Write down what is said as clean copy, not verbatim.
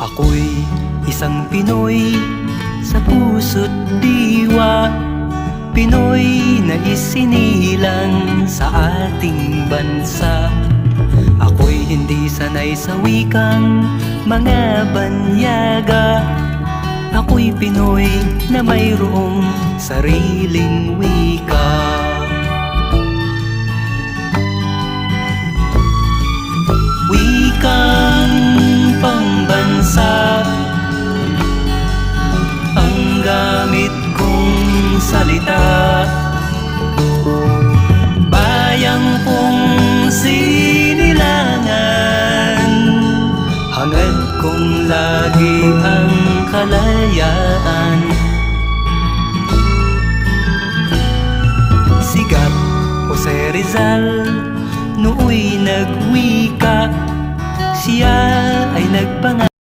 Ako'y isang Pinoy sa puso't diwa, Pinoy na isinilang sa ating bansa. Ako'y hindi sanay sa wikang mga banyaga, ako'y Pinoy na mayroong sariling wika. Wikang pambansa ang gamit kong salita, bayang kong sinilangan, hangad kong lagi ang kalayaan. Sigat Jose Rizal nooy nagwika, siya ay nagpangalan